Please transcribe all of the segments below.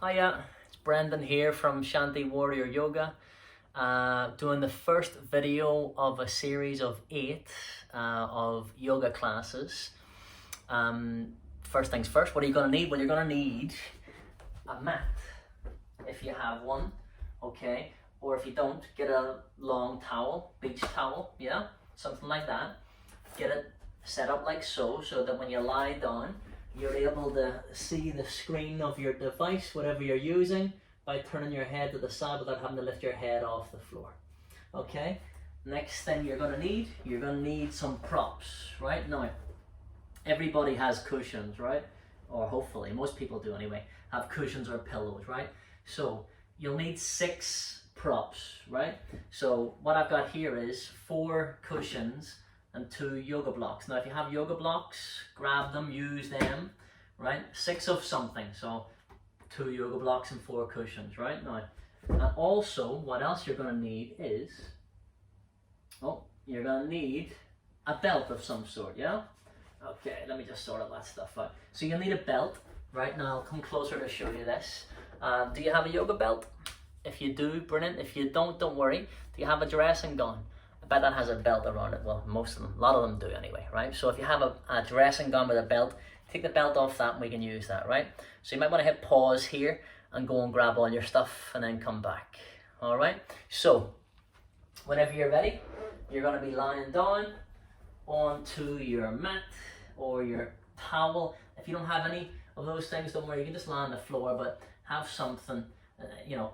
Hiya, it's Brendan here from Shanti Warrior Yoga, doing the first video of a series of 8 of yoga classes. First things first, what are you going to need? Well, you're going to need a mat, if you have one, okay? Or if you don't, get a long towel, beach towel, yeah? Something like that. Get it set up like so that when you lie down, you're able to see the screen of your device, whatever you're using, by turning your head to the side without having to lift your head off the floor. Okay? Next thing you're going to need some props, right? Now, everybody has cushions, right? Or hopefully, most people do anyway, have cushions or pillows, right? So, you'll need 6 props, right? So, what I've got here is 4 cushions and 2 yoga blocks. Now, if you have yoga blocks, grab them, use them, right? 6 of something, so 2 yoga blocks and 4 cushions, right? Now, and also, what else you're going to need is, you're going to need a belt of some sort, yeah? Okay, let me just sort all that stuff out. So you'll need a belt, right? Now, I'll come closer to show you this. Do you have a yoga belt? If you do, brilliant. If you don't worry. Do you have a dressing gown? I bet that has a belt around it. Well, most of them, a lot of them do anyway, right? So if you have a dressing gown with a belt, take the belt off that and we can use that, right? So you might want to hit pause here and go and grab all your stuff and then come back, all right? So whenever you're ready, you're going to be lying down onto your mat or your towel. If you don't have any of those things, don't worry, you can just lie on the floor, but have something,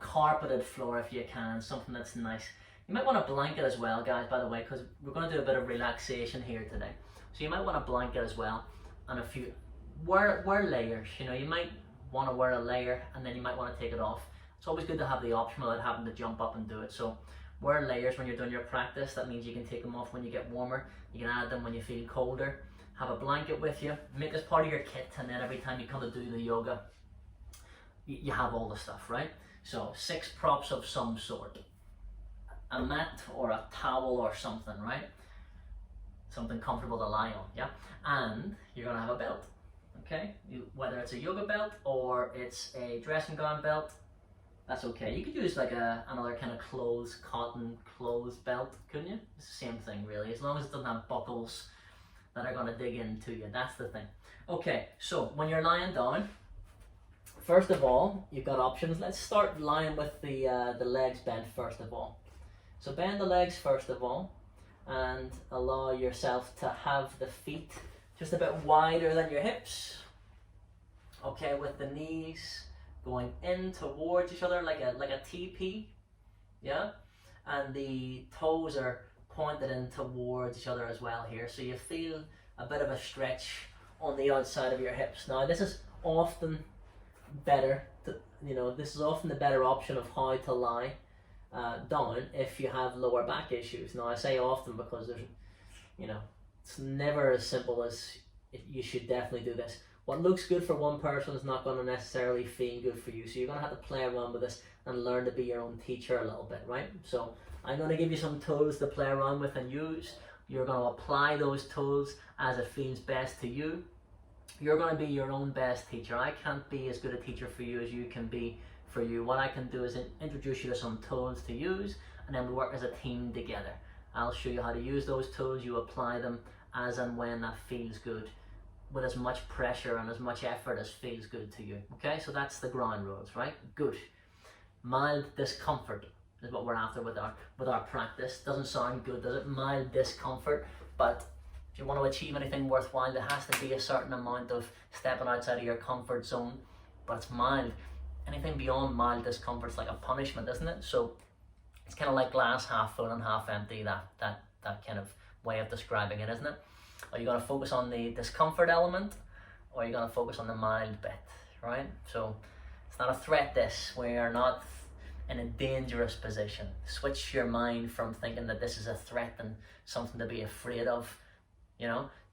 carpeted floor if you can, something that's nice. You might want a blanket as well, guys, by the way, because we're going to do a bit of relaxation here today. So you might want a blanket as well, and a few, wear layers, you might want to wear a layer and then you might want to take it off. It's always good to have the option without having to jump up and do it. So wear layers when you're doing your practice. That means you can take them off when you get warmer. You can add them when you feel colder. Have a blanket with you. Make this part of your kit, and then every time you come to do the yoga, you have all the stuff, right? So 6 props of some sort. A mat or a towel or something, right? Something comfortable to lie on, yeah? And you're gonna have a belt, okay? Whether it's a yoga belt or it's a dressing gown belt, that's okay. You could use like another kind of cotton clothes belt, couldn't you? It's the same thing really, as long as it doesn't have buckles that are gonna dig into you, that's the thing. Okay, so when you're lying down, first of all, you've got options. Let's start lying with the legs bent first of all. So bend the legs first of all, and allow yourself to have the feet just a bit wider than your hips. Okay, with the knees going in towards each other like a TP, yeah? And the toes are pointed in towards each other as well here. So you feel a bit of a stretch on the outside of your hips. Now this is often better, this is often the better option of how to lie down if you have lower back issues. Now I say often because there's, it's never as simple as you should definitely do this. What looks good for one person is not going to necessarily feel good for you. So you're going to have to play around with this and learn to be your own teacher a little bit, right? So I'm going to give you some tools to play around with and use. You're going to apply those tools as it feels best to you. You're going to be your own best teacher. I can't be as good a teacher for you as you can be for you. What I can do is introduce you to some tools to use, and then we work as a team together. I'll show you how to use those tools. You apply them as and when that feels good, with as much pressure and as much effort as feels good to you. Okay, so that's the ground rules, right? Good. Mild discomfort is what we're after with our practice. Doesn't sound good, does it? Mild discomfort, but if you want to achieve anything worthwhile, there has to be a certain amount of stepping outside of your comfort zone, but it's mild. Anything beyond mild discomfort is like a punishment, isn't it? So it's kind of like glass half full and half empty, that kind of way of describing it, isn't it? Are you going to focus on the discomfort element, or are you going to focus on the mild bit, right? So it's not a threat, this, where you're not in a dangerous position. Switch your mind from thinking that this is a threat and something to be afraid of,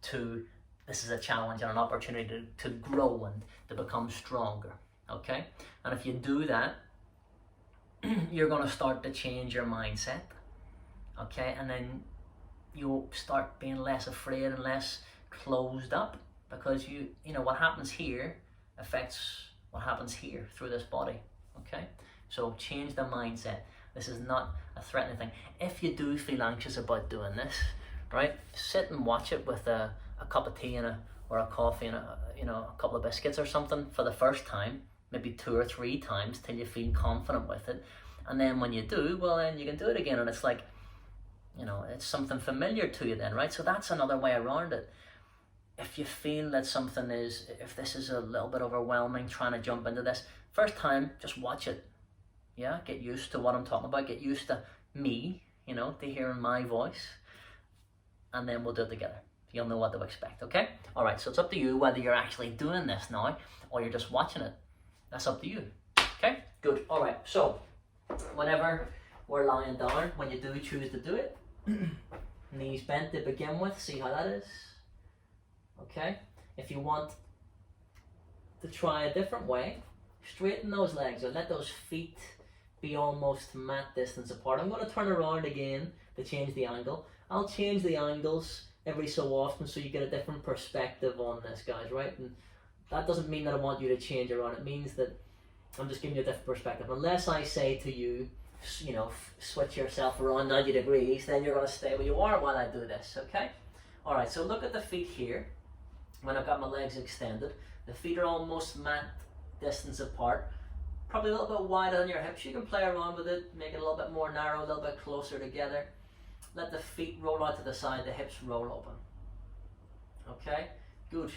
to this is a challenge and an opportunity to grow and to become stronger, okay? And if you do that, you're going to start to change your mindset, okay? And then you'll start being less afraid and less closed up, because what happens here affects what happens here through this body, okay? So change the mindset. This is not a threatening thing. If you do feel anxious about doing this, right, sit and watch it with a cup of tea and or a coffee and a couple of biscuits or something for the first time, maybe 2 or 3 times till you feel confident with it. And then when you do, well, then you can do it again, and it's like, it's something familiar to you then, right? So that's another way around it. If you feel that if this is a little bit overwhelming, trying to jump into this, first time, just watch it. Yeah, get used to what I'm talking about, get used to me, to hearing my voice, and then we'll do it together. You'll know what to expect, okay? All right, so it's up to you whether you're actually doing this now or you're just watching it. That's up to you, okay? Good, all right, so whenever we're lying down, when you do choose to do it, knees bent to begin with, see how that is, okay? If you want to try a different way, straighten those legs or let those feet be almost mat distance apart. I'm going to turn around again to change the angle. I'll change the angles every so often so you get a different perspective on this, guys, right? And that doesn't mean that I want you to change around. It means that I'm just giving you a different perspective. Unless I say to you, switch yourself around 90 degrees, then you're going to stay where you are while I do this, okay? All right, so look at the feet here. When I've got my legs extended, the feet are almost mat distance apart. Probably a little bit wider than your hips. You can play around with it, make it a little bit more narrow, a little bit closer together. Let the feet roll out to the side, the hips roll open. Okay, good.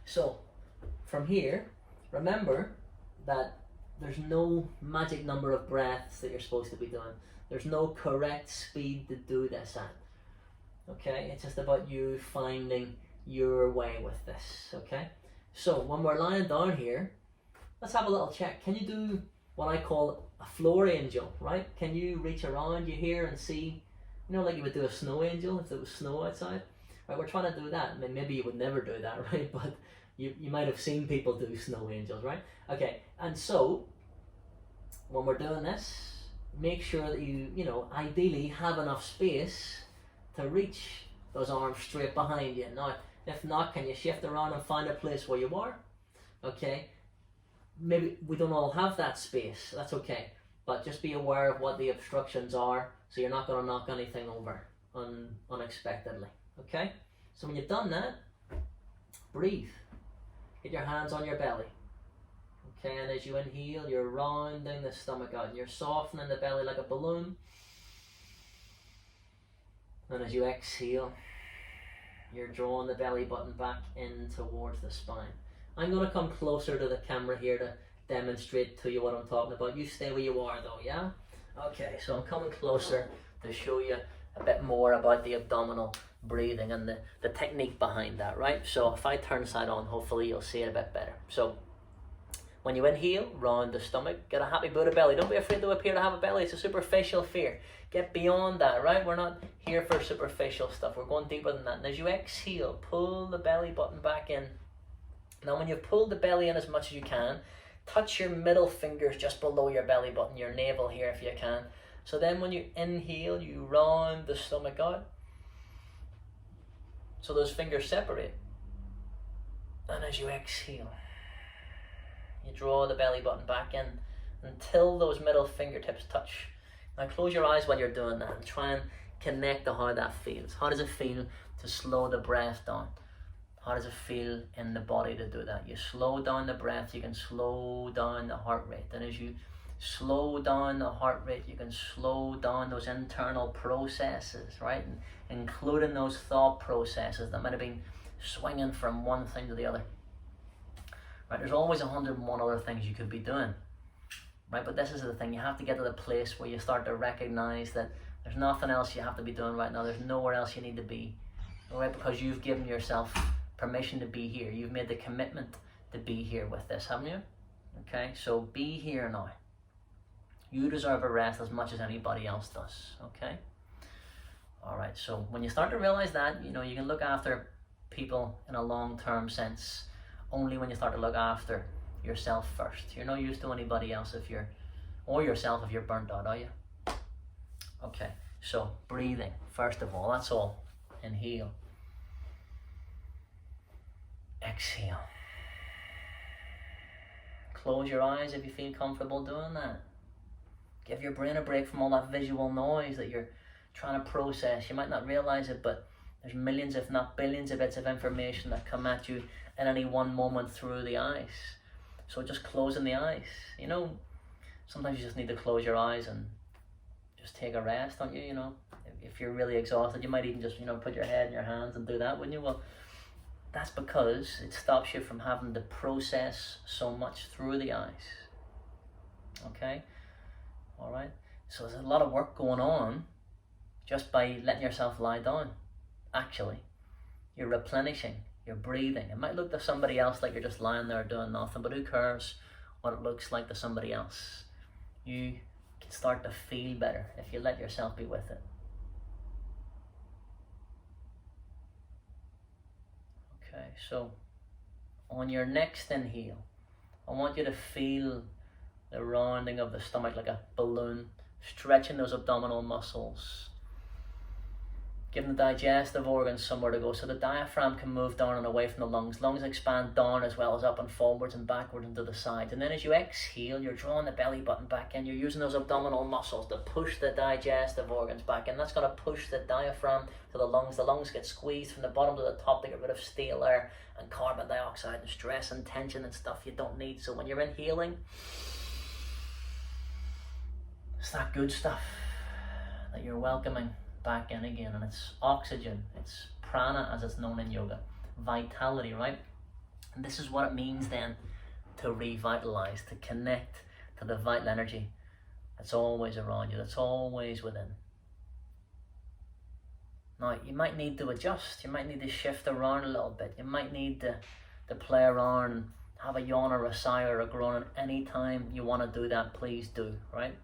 So, from here, remember that there's no magic number of breaths that you're supposed to be doing. There's no correct speed to do this at. Okay, it's just about you finding your way with this, okay? So, when we're lying down here, let's have a little check. Can you do what I call a floor angel, right? Can you reach around you here and see, like you would do a snow angel if there was snow outside? Right, we're trying to do that. I mean, maybe you would never do that, right? But you might have seen people do snow angels, right? Okay, and so when we're doing this, make sure that you ideally have enough space to reach those arms straight behind you. Now, if not, can you shift around and find a place where you are? Okay, maybe we don't all have that space, that's okay. But just be aware of what the obstructions are so you're not going to knock anything over unexpectedly, okay? So when you've done that, breathe. Get your hands on your belly. Okay, and as you inhale, you're rounding the stomach out and you're softening the belly like a balloon. And as you exhale, you're drawing the belly button back in towards the spine. I'm going to come closer to the camera here to demonstrate to you what I'm talking about. You stay where you are though, yeah? Okay, so I'm coming closer to show you a bit more about the abdominal breathing and the technique behind that, right? So if I turn side on, hopefully you'll see it a bit better. So when you inhale, round the stomach, get a happy Buddha belly. Don't be afraid to appear to have a belly. It's a superficial fear. Get beyond that, right? We're not here for superficial stuff. We're going deeper than that. And as you exhale, pull the belly button back in. Now when you've pulled the belly in as much as you can, touch your middle fingers just below your belly button, your navel here if you can. So then when you inhale, you round the stomach out. So those fingers separate. And as you exhale, you draw the belly button back in until those middle fingertips touch. Now close your eyes while you're doing that and try and connect to how that feels. How does it feel to slow the breath down? How does it feel in the body to do that? You slow down the breath, you can slow down the heart rate. And as you slow down the heart rate, you can slow down those internal processes, right? And including those thought processes that might have been swinging from one thing to the other. Right, there's always 101 other things you could be doing, right? But this is the thing, you have to get to the place where you start to recognize that there's nothing else you have to be doing right now. There's nowhere else you need to be, all right? Because you've given yourself permission to be here. You've made the commitment to be here with this, haven't you? Okay, so be here now. You deserve a rest as much as anybody else does, okay? All right, so when you start to realize that, you can look after people in a long-term sense only when you start to look after yourself first. You're no use to anybody else or yourself if you're burnt out, are you? Okay, so breathing, first of all, that's all. Inhale. Exhale. Close your eyes if you feel comfortable doing that. Give your brain a break from all that visual noise that you're trying to process. You might not realize it, but there's millions, if not billions, of bits of information that come at you at any one moment through the eyes. So just closing the eyes. You know, sometimes you just need to close your eyes and just take a rest, don't you? You know, if you're really exhausted, you might even just, you know, put your head in your hands and do that, wouldn't you? Well, that's because it stops you from having to process so much through the eyes. Okay? All right? So there's a lot of work going on just by letting yourself lie down. Actually, you're replenishing, you're breathing. It might look to somebody else like you're just lying there doing nothing, but who cares what it looks like to somebody else? You can start to feel better if you let yourself be with it. Okay, so on your next inhale, I want you to feel the rounding of the stomach like a balloon, stretching those abdominal muscles, giving the digestive organs somewhere to go so the diaphragm can move down and away from the lungs. Lungs expand down as well as up and forwards and backwards and to the sides. And then as you exhale, you're drawing the belly button back in. You're using those abdominal muscles to push the digestive organs back in. That's going to push the diaphragm to the lungs. The lungs get squeezed from the bottom to the top to get rid of stale air and carbon dioxide and stress and tension and stuff you don't need. So when you're inhaling, it's that good stuff that you're welcoming back in again, and it's oxygen, it's prana as it's known in yoga, vitality, right? And this is what it means then to revitalize, to connect to the vital energy that's always around you, that's always within. Now, you might need to adjust, you might need to shift around a little bit, you might need to play around and have a yawn or a sigh or a groan, and anytime you want to do that, please do, right?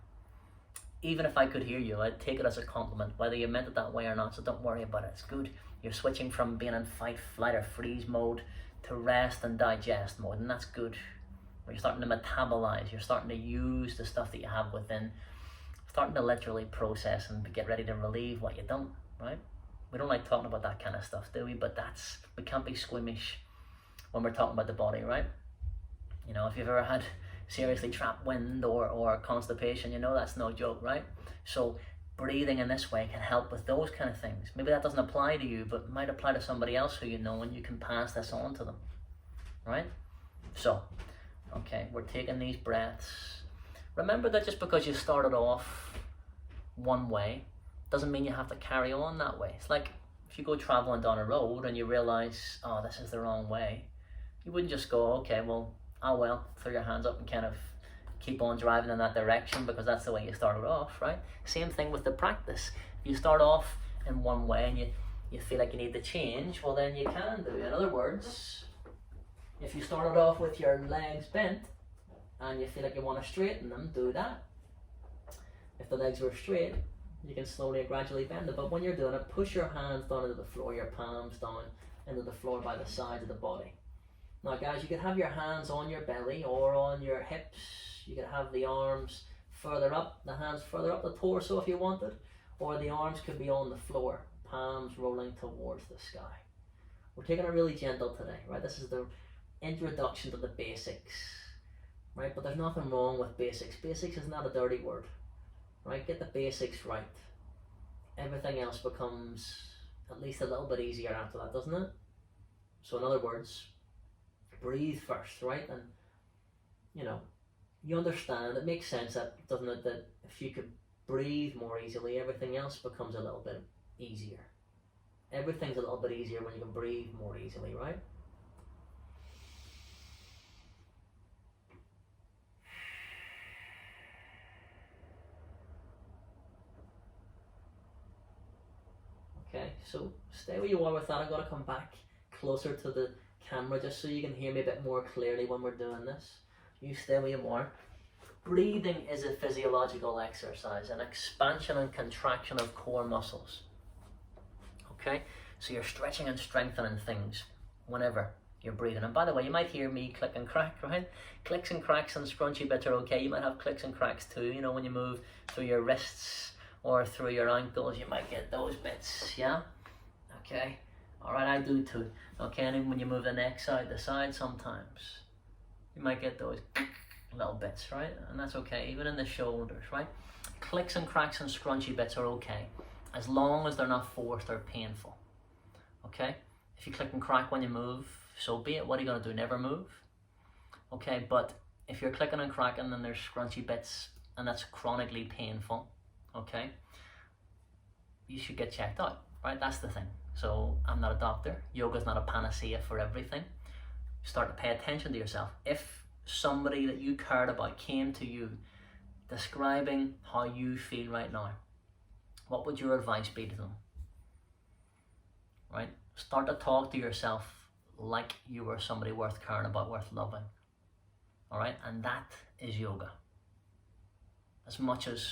Even if I could hear you, I'd take it as a compliment, whether you meant it that way or not, so don't worry about it, it's good. You're switching from being in fight, flight or freeze mode to rest and digest mode, and that's good. Where you're starting to metabolize, you're starting to use the stuff that you have within, starting to literally process and get ready to relieve what you don't, right? We don't like talking about that kind of stuff, do we? But we can't be squeamish when we're talking about the body, right? You know, if you've ever had seriously trapped wind or constipation, you know that's no joke, right? So breathing in this way can help with those kind of things. Maybe that doesn't apply to you, but it might apply to somebody else who you know, and you can pass this on to them, right? So, okay, we're taking these breaths. Remember that just because you started off one way doesn't mean you have to carry on that way. It's like if you go traveling down a road and you realize, oh, this is the wrong way, you wouldn't just go, okay, well, oh well, throw your hands up and kind of keep on driving in that direction because that's the way you started off, right? Same thing with the practice. If you start off in one way and you feel like you need to change, well then you can do. In other words, if you started off with your legs bent and you feel like you want to straighten them, do that. If the legs were straight, you can slowly and gradually bend it. But when you're doing it, push your hands down into the floor, your palms down into the floor by the sides of the body. Now guys, you could have your hands on your belly or on your hips. You could have the arms further up, the hands further up the torso if you wanted, or the arms could be on the floor, palms rolling towards the sky. We're taking it really gentle today, right? This is the introduction to the basics, right? But there's nothing wrong with basics. Basics is not a dirty word, right? Get the basics right. Everything else becomes at least a little bit easier after that, doesn't it? So in other words, breathe first, right? And you know, you understand, it makes sense, that doesn't it, that if you could breathe more easily, everything else becomes a little bit easier. Everything's a little bit easier when you can breathe more easily, right? Okay, so stay where you are with that. I'm going to come back closer to the camera just so you can hear me a bit more clearly when we're doing this. You stay where you are. Breathing is a physiological exercise, an expansion and contraction of core muscles. Okay, so you're stretching and strengthening things whenever you're breathing. And by the way, you might hear me click and crack, right? Clicks and cracks and scrunchy bits are okay. You might have clicks and cracks too, you know, when you move through your wrists or through your ankles, you might get those bits, yeah? Okay, all right, I do too. Okay, and even when you move the neck side to side sometimes, you might get those little bits, right? And that's okay, even in the shoulders, right? Clicks and cracks and scrunchy bits are okay, as long as they're not forced or painful, okay? If you click and crack when you move, so be it. What are you gonna do, never move? Okay, but if you're clicking and cracking and there's scrunchy bits and that's chronically painful, okay, you should get checked out, right? That's the thing. So I'm not a doctor. Yoga's not a panacea for everything. Start to pay attention to yourself. If somebody that you cared about came to you describing how you feel right now, what would your advice be to them? Right? Start to talk to yourself like you were somebody worth caring about, worth loving. All right? And that is yoga. As much as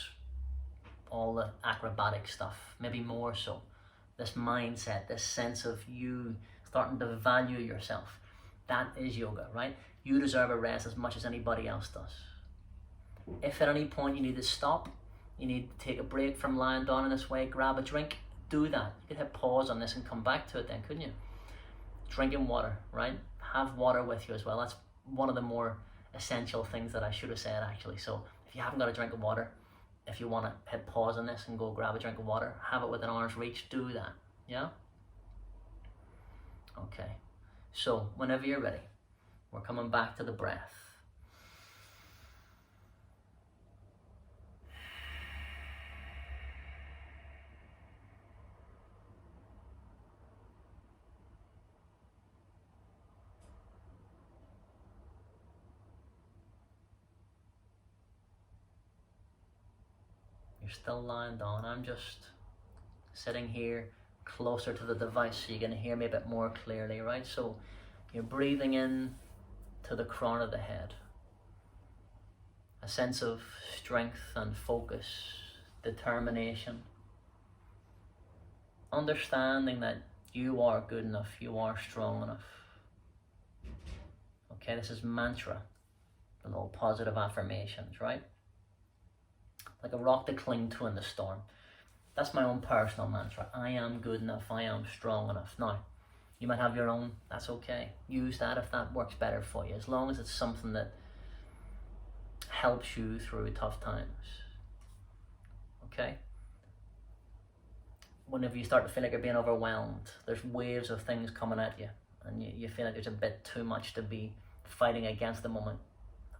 all the acrobatic stuff, maybe more so. This mindset, this sense of you starting to value yourself. That is yoga, right? You deserve a rest as much as anybody else does. If at any point you need to stop, you need to take a break from lying down in this way, grab a drink, do that. You could hit pause on this and come back to it then, couldn't you? Drinking water, right? Have water with you as well. That's one of the more essential things that I should have said actually. So if you haven't got a drink of water, if you want to hit pause on this and go grab a drink of water, have it within arm's reach, do that, yeah? Okay, so whenever you're ready, we're coming back to the breath. You're still lying down. I'm just sitting here closer to the device so you can hear me a bit more clearly, right? So you're breathing in to the crown of the head. A sense of strength and focus, determination. Understanding that you are good enough, you are strong enough. Okay, this is mantra, the little positive affirmations, right? Like a rock to cling to in the storm. That's my own personal mantra. I am good enough, I am strong enough. Now, you might have your own, that's okay. Use that if that works better for you, as long as it's something that helps you through tough times. Okay? Whenever you start to feel like you're being overwhelmed, there's waves of things coming at you, and you feel like there's a bit too much to be fighting against the moment.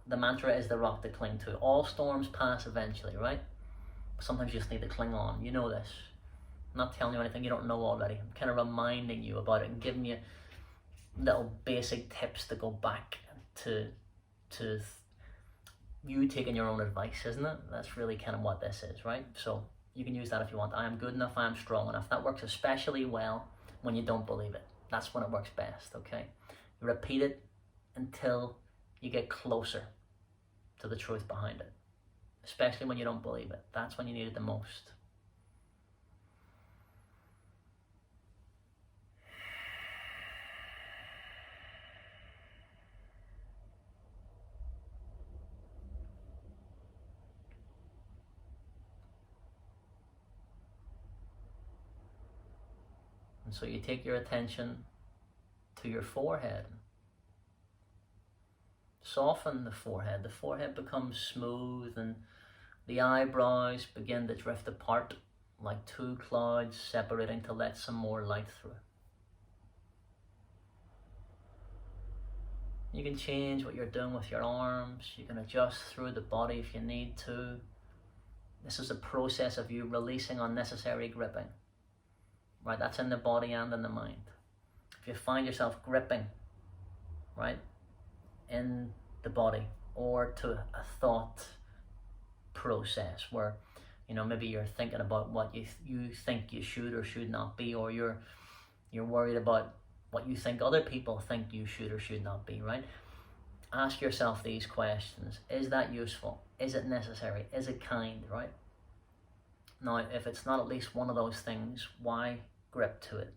The mantra is the rock to cling to. All storms pass eventually, right? Sometimes you just need to cling on. You know this. I'm not telling you anything you don't know already. I'm kind of reminding you about it and giving you little basic tips to go back to you taking your own advice, isn't it? That's really kind of what this is, right? So you can use that if you want. I am good enough, I am strong enough. That works especially well when you don't believe it. That's when it works best, okay? You repeat it until you get closer to the truth behind it, especially when you don't believe it. That's when you need it the most. And so you take your attention to your forehead. Soften the forehead. The forehead becomes smooth and the eyebrows begin to drift apart like two clouds separating to let some more light through. You can change what you're doing with your arms. You can adjust through the body if you need to. This is a process of you releasing unnecessary gripping. Right, that's in the body and in the mind. If you find yourself gripping, right, in the body or to a thought process where, you know, maybe you're thinking about what you think you should or should not be, or you're worried about what you think other people think you should or should not be, right? Ask yourself these questions. Is that useful? Is it necessary? Is it kind, right? Now, if it's not at least one of those things, why grip to it?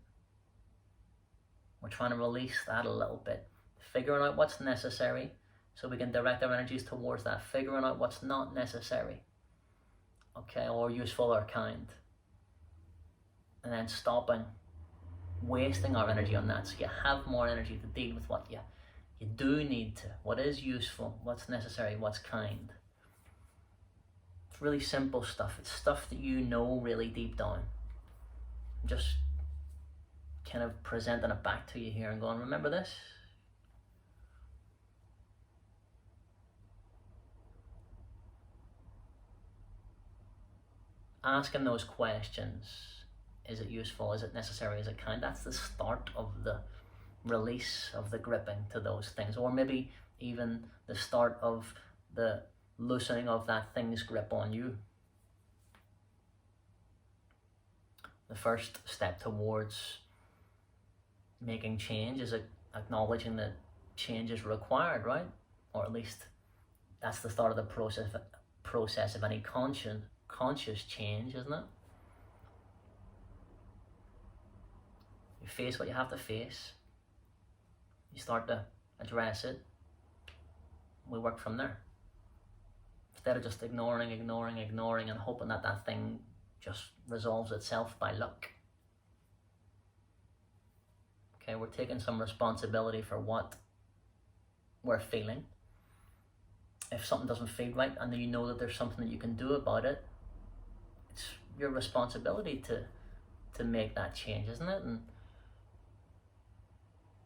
We're trying to release that a little bit. Figuring out what's necessary so we can direct our energies towards that. Figuring out what's not necessary, okay, or useful or kind. And then stopping wasting our energy on that so you have more energy to deal with what you You do need to. What is useful, what's necessary, what's kind. It's really simple stuff. It's stuff that you know really deep down. Just kind of presenting it back to you here and going, remember this? Asking those questions, is it useful, is it necessary, is it kind? That's the start of the release of the gripping to those things, or maybe even the start of the loosening of that thing's grip on you. The first step towards making change is acknowledging that change is required, right? Or at least that's the start of the process of any conscious change, isn't it? You face what you have to face. You start to address it. We work from there. Instead of just ignoring and hoping that that thing just resolves itself by luck. Okay, we're taking some responsibility for what we're feeling. If something doesn't feel right and you know that there's something that you can do about it, it's your responsibility to make that change, isn't it? And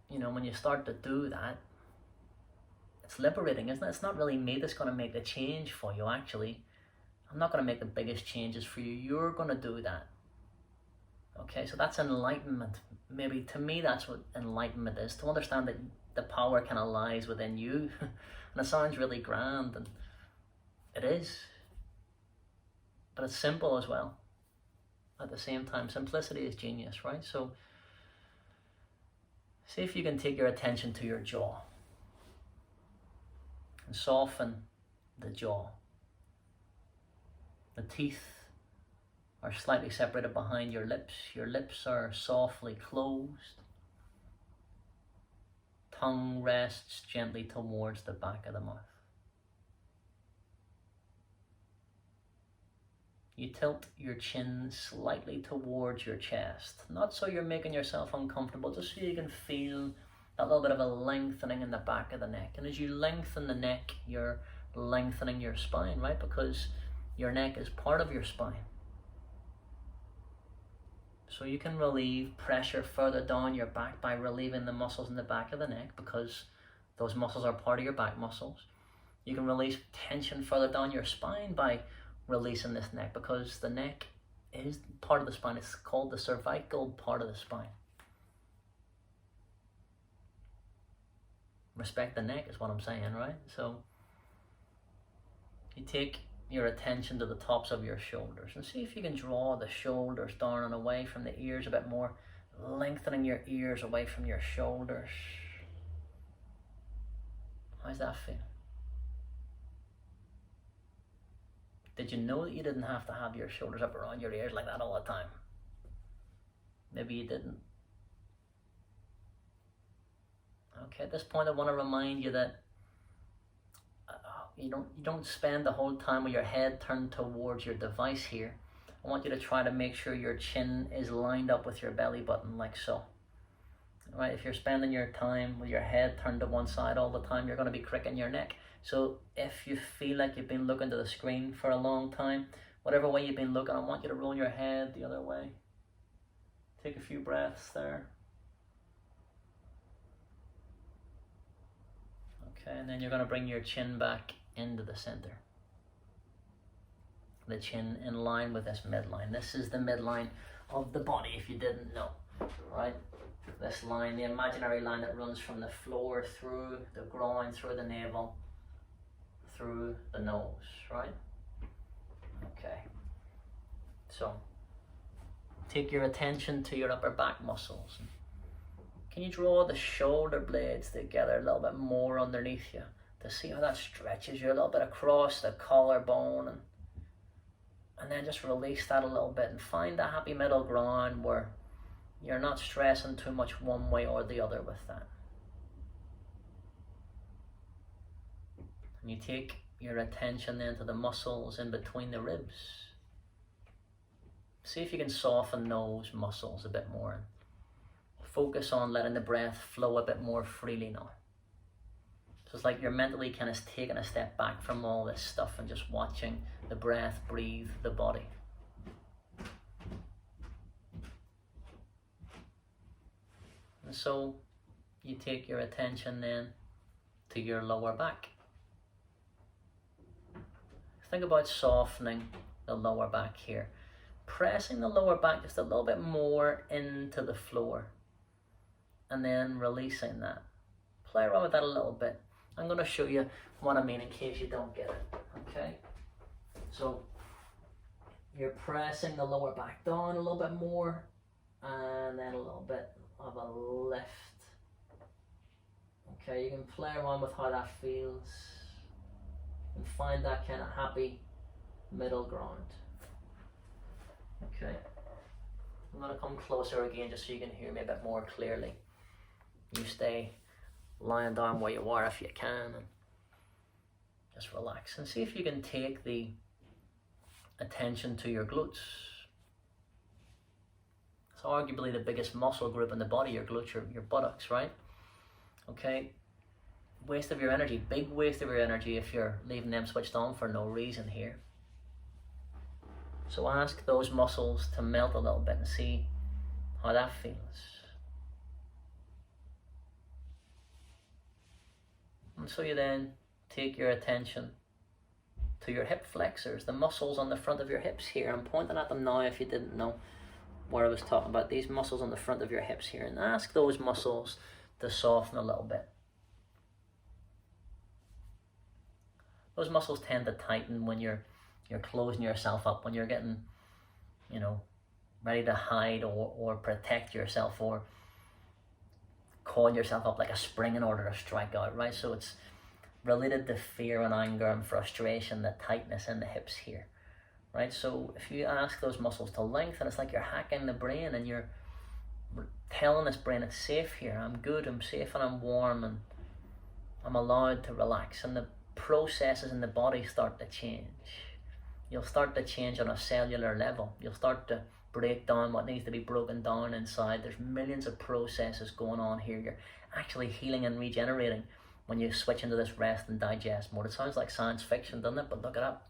you know, when you start to do that, it's liberating, isn't it? It's not really me that's going to make the change for you, actually. I'm not going to make the biggest changes for you. You're going to do that. Okay, so that's enlightenment. Maybe to me, that's what enlightenment is. To understand that the power kind of lies within you. And it sounds really grand, and it is. But it's simple as well. At the same time, simplicity is genius, right? So, see if you can take your attention to your jaw. And soften the jaw. The teeth are slightly separated behind your lips. Your lips are softly closed. Tongue rests gently towards the back of the mouth. You tilt your chin slightly towards your chest. Not so you're making yourself uncomfortable, just so you can feel a little bit of a lengthening in the back of the neck. And as you lengthen the neck, you're lengthening your spine, right? Because your neck is part of your spine. So you can relieve pressure further down your back by relieving the muscles in the back of the neck, because those muscles are part of your back muscles. You can release tension further down your spine by releasing this neck, because the neck is part of the spine. It's called the cervical part of the spine. Respect the neck is what I'm saying, right? So you take your attention to the tops of your shoulders and see if you can draw the shoulders down and away from the ears a bit more, lengthening your ears away from your shoulders. How's that feel? Did you know that you didn't have to have your shoulders up around your ears like that all the time? Maybe you didn't. Okay, at this point I want to remind you that you don't spend the whole time with your head turned towards your device here. I want you to try to make sure your chin is lined up with your belly button, like so. Right? If you're spending your time with your head turned to one side all the time, you're going to be cricking your neck. So if you feel like you've been looking to the screen for a long time, whatever way you've been looking, I want you to roll your head the other way. Take a few breaths there. Okay, and then you're going to bring your chin back into the center. The chin in line with this midline. This is the midline of the body, if you didn't know, right? This line, the imaginary line that runs from the floor through the groin, through the navel, through the nose, right? Okay. So, take your attention to your upper back muscles. Can you draw the shoulder blades together a little bit more underneath you to see how that stretches you a little bit across the collarbone, and then just release that a little bit and find a happy middle ground where you're not stressing too much one way or the other with that. And you take your attention then to the muscles in between the ribs. See if you can soften those muscles a bit more. Focus on letting the breath flow a bit more freely now. So it's like you're mentally kind of taking a step back from all this stuff and just watching the breath breathe the body. And so you take your attention then to your lower back. Think about softening the lower back here. Pressing the lower back just a little bit more into the floor. And then releasing that. Play around with that a little bit. I'm going to show you what I mean in case you don't get it. Okay? So you're pressing the lower back down a little bit more. And then a little bit of a lift. Okay, you can play around with how that feels and find that kind of happy middle ground. Okay, I'm going to come closer again just so you can hear me a bit more clearly. You stay lying down where you are if you can and just relax and see if you can take the attention to your glutes. It's arguably the biggest muscle group in the body, your glutes, your buttocks, right? Okay, waste of your energy, big waste of your energy if you're leaving them switched on for no reason here. So ask those muscles to melt a little bit and see how that feels. And so you then take your attention to your hip flexors, the muscles on the front of your hips here. I'm pointing at them now if you didn't know what I was talking about, these muscles on the front of your hips here, and ask those muscles to soften a little bit. Those muscles tend to tighten when you're closing yourself up, when you're getting, ready to hide or protect yourself or coil yourself up like a spring in order to strike out, right? So it's related to fear and anger and frustration, the tightness in the hips here, right? So if you ask those muscles to lengthen, it's like you're hacking the brain and you're telling this brain it's safe here, I'm good, I'm safe and I'm warm and I'm allowed to relax, and the processes in the body start to change. You'll start to change on a cellular level. You'll start to break down what needs to be broken down inside. There's millions of processes going on here. You're actually healing and regenerating when you switch into this rest and digest mode. It sounds like science fiction, doesn't it? But look it up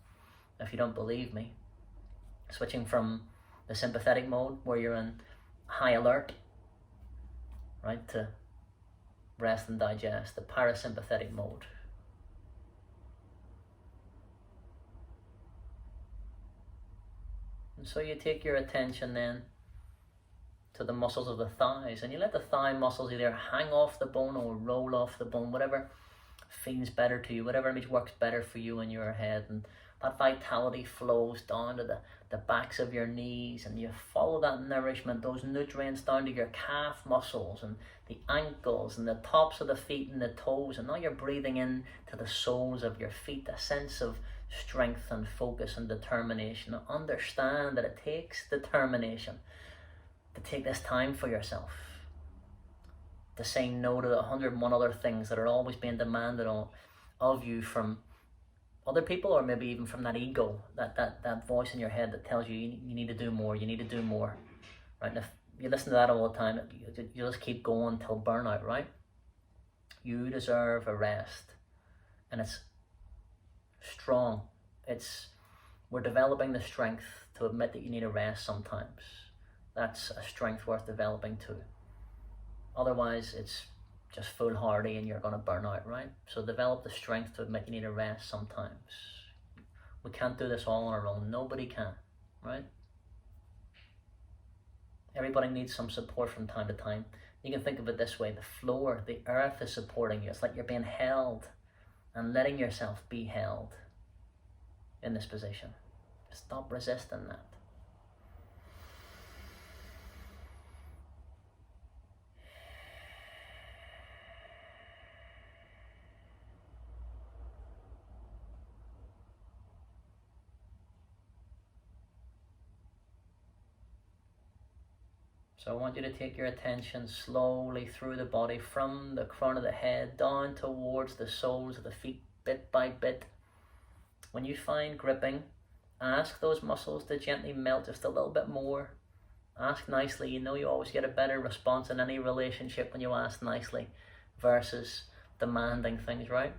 if you don't believe me. Switching from the sympathetic mode where you're in high alert, right, to rest and digest, the parasympathetic mode. And so you take your attention then to the muscles of the thighs, and you let the thigh muscles either hang off the bone or roll off the bone, whatever feels better to you, whatever image works better for you in your head. And that vitality flows down to the backs of your knees, and you follow that nourishment, those nutrients down to your calf muscles and the ankles and the tops of the feet and the toes. And now you're breathing in to the soles of your feet, a sense of strength and focus and determination. Understand that it takes determination to take this time for yourself, to say no to the 101 other things that are always being demanded of you from other people, or maybe even from that ego, that voice in your head that tells you you need to do more, you need to do more, right? And if you listen to that all the time, you just keep going till burnout, right? You deserve a rest, and it's strong. We're developing the strength to admit that you need a rest sometimes. That's a strength worth developing too. Otherwise, it's just foolhardy and you're going to burn out, right? So develop the strength to admit you need a rest sometimes. We can't do this all on our own. Nobody can, right? Everybody needs some support from time to time. You can think of it this way. The floor, the earth is supporting you. It's like you're being held and letting yourself be held in this position. Stop resisting that. So I want you to take your attention slowly through the body, from the crown of the head down towards the soles of the feet, bit by bit. When you find gripping, ask those muscles to gently melt just a little bit more. Ask nicely. You know you always get a better response in any relationship when you ask nicely versus demanding things, right?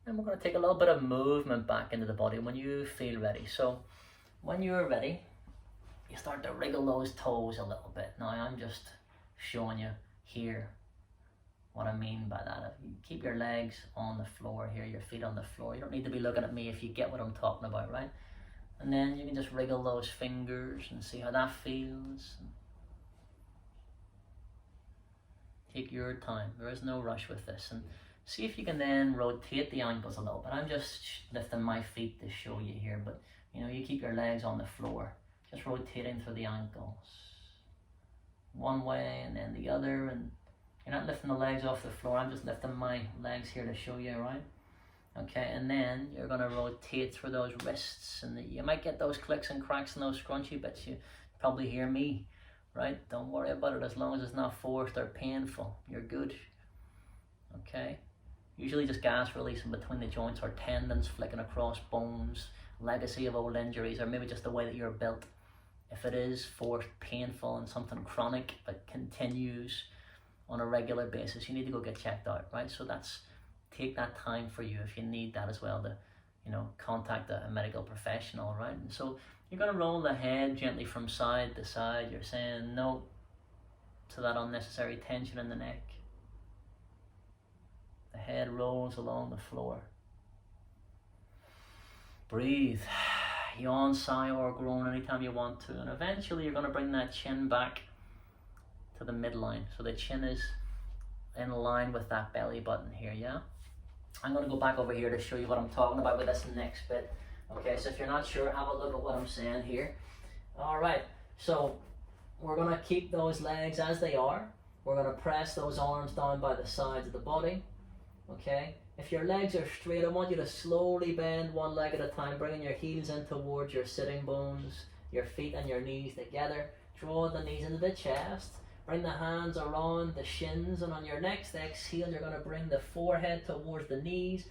And we're going to take a little bit of movement back into the body when you feel ready. So when you're ready, you start to wriggle those toes a little bit. Now I'm just showing you here what I mean by that. If you keep your legs on the floor here, your feet on the floor. You don't need to be looking at me if you get what I'm talking about, right? And then you can just wriggle those fingers and see how that feels. Take your time. There is no rush with this. And see if you can then rotate the ankles a little bit. I'm just lifting my feet to show you here, but you know, you keep your legs on the floor, just rotating through the ankles. One way and then the other, and you're not lifting the legs off the floor. I'm just lifting my legs here to show you, right? Okay, and then you're going to rotate through those wrists, and you might get those clicks and cracks and those scrunchy bits. You probably hear me, right? Don't worry about it as long as it's not forced or painful. You're good. Okay, usually just gas releasing between the joints or tendons flicking across bones, legacy of old injuries, or maybe just the way that you're built. If it is forced, painful, and something chronic that continues on a regular basis, you need to go get checked out, right? So take that time for you if you need that as well to, you know, contact a medical professional, right? And so you're going to roll the head gently from side to side. You're saying no to that unnecessary tension in the neck. The head rolls along the floor. Breathe. Yawn, sigh, or groan anytime you want to. And eventually you're going to bring that chin back to the midline. So the chin is in line with that belly button here, yeah? I'm going to go back over here to show you what I'm talking about with this next bit. Okay, so if you're not sure, have a look at what I'm saying here. All right, so we're going to keep those legs as they are. We're going to press those arms down by the sides of the body. Okay, if your legs are straight, I want you to slowly bend one leg at a time, bringing your heels in towards your sitting bones, your feet and your knees together. Draw the knees into the chest. Bring the hands around the shins, and on your next exhale, you're going to bring the forehead towards the knees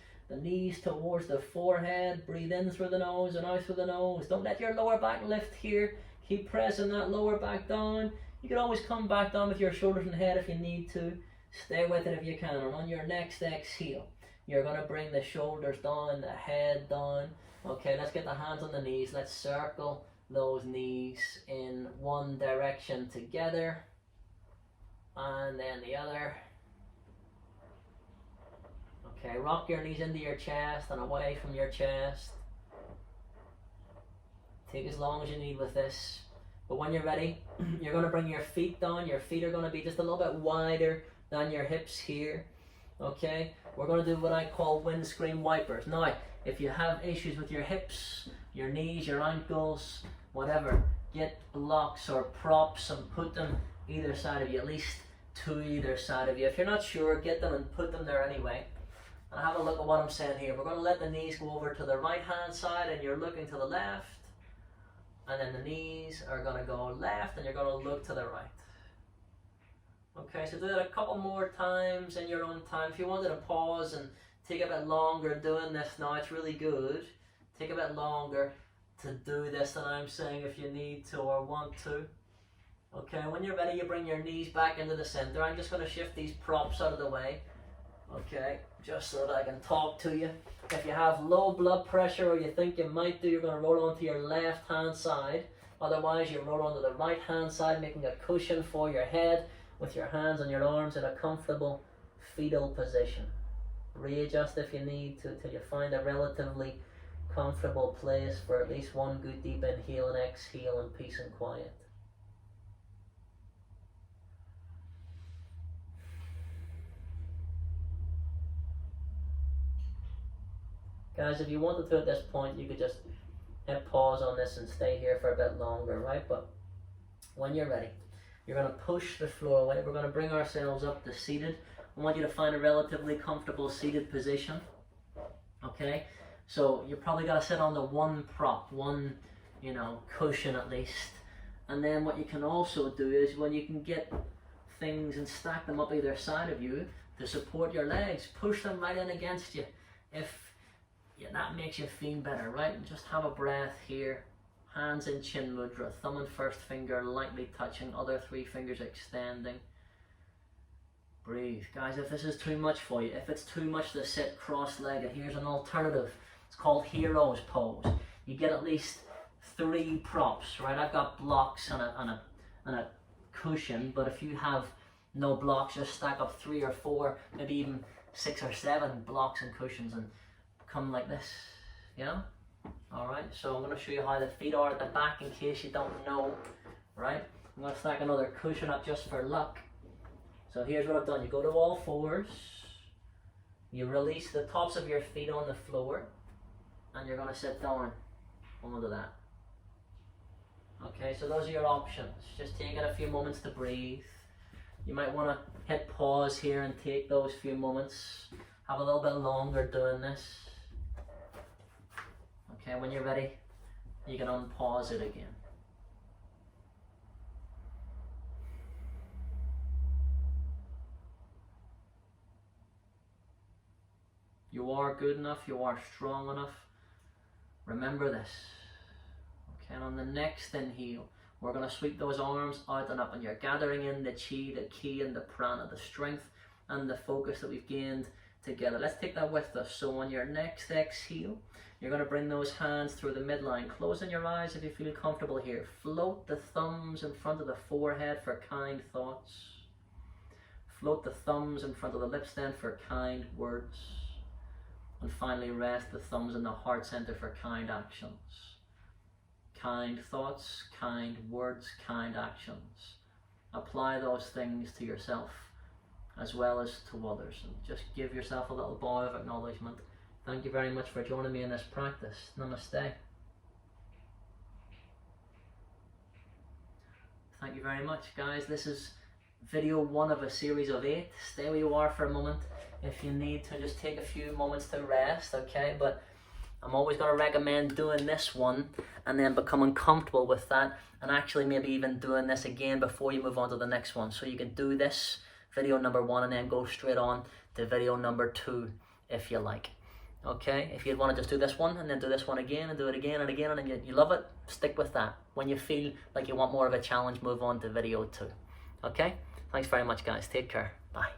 towards the forehead. Breathe in through the nose and out through the nose. Don't let your lower back lift here. Keep pressing that lower back down. You can always come back down with your shoulders and head if you need to. Stay with it if you can. And on your next exhale, you're going to bring the shoulders down, the head down. Okay, let's get the hands on the knees. Let's circle those knees in one direction together. And then the other. Okay, rock your knees into your chest and away from your chest. Take as long as you need with this. But when you're ready, you're going to bring your feet down. Your feet are going to be just a little bit wider than your hips here. Okay, we're going to do what I call windscreen wipers. Now, if you have issues with your hips, your knees, your ankles, whatever, get blocks or props and put them either side of you, at least to either side of you. If you're not sure, get them and put them there anyway. And have a look at what I'm saying here. We're going to let the knees go over to the right hand side, and you're looking to the left. And then the knees are going to go left, and you're going to look to the right. Okay, so do that a couple more times in your own time. If you wanted to pause and take a bit longer doing this now, it's really good. Take a bit longer to do this than I'm saying if you need to or want to. Okay, when you're ready, you bring your knees back into the center. I'm just going to shift these props out of the way. Okay, just so that I can talk to you. If you have low blood pressure or you think you might do, you're going to roll onto your left hand side. Otherwise, you roll onto the right hand side, making a cushion for your head with your hands and your arms in a comfortable fetal position. Readjust if you need to till you find a relatively comfortable place for at least one good deep inhale and exhale in peace and quiet. Guys, if you wanted to at this point, you could just hit pause on this and stay here for a bit longer, right? But when you're ready, you're going to push the floor away. We're going to bring ourselves up to seated. I want you to find a relatively comfortable seated position. Okay? So you're probably got to sit on the one prop, one, cushion at least. And then what you can also do is when you can get things and stack them up either side of you to support your legs, push them right in against you. If that makes you feel better, right? And just have a breath here. Hands in chin mudra, thumb and first finger lightly touching, other three fingers extending. Breathe. Guys, if this is too much for you, if it's too much to sit cross-legged, here's an alternative. It's called hero's pose. You get at least 3 props, right? I've got blocks and a cushion, but if you have no blocks, just stack up 3 or 4, maybe even 6 or 7 blocks and cushions and come like this, yeah? Alright, so I'm going to show you how the feet are at the back in case you don't know, right? I'm going to stack another cushion up just for luck. So here's what I've done. You go to all fours, you release the tops of your feet on the floor, and you're going to sit down onto that. Okay, so those are your options. Just taking a few moments to breathe. You might want to hit pause here and take those few moments. Have a little bit longer doing this. Okay, when you're ready, you can unpause it again. You are good enough, you are strong enough. Remember this. Okay, and on the next inhale, we're going to sweep those arms out and up, and you're gathering in the chi, the ki, and the prana, the strength and the focus that we've gained together. Let's take that with us. So on your next exhale, you're going to bring those hands through the midline, closing your eyes if you feel comfortable here. Float the thumbs in front of the forehead for kind thoughts. Float the thumbs in front of the lips then for kind words. And finally rest the thumbs in the heart center for kind actions. Kind thoughts, kind words, kind actions. Apply those things to yourself as well as to others. And just give yourself a little bow of acknowledgement. Thank you very much for joining me in this practice. Namaste. Thank you very much, guys. This is video 1 of a series of 8. Stay where you are for a moment. If you need to, just take a few moments to rest, okay? But I'm always going to recommend doing this one and then becoming comfortable with that, and actually maybe even doing this again before you move on to the next one. So you can do this video number 1 and then go straight on to video number 2 if you like. Okay, if you'd want to just do this one and then do this one again and do it again and again and you love it, stick with that. When you feel like you want more of a challenge, move on to video 2. Okay, thanks very much, guys. Take care. Bye.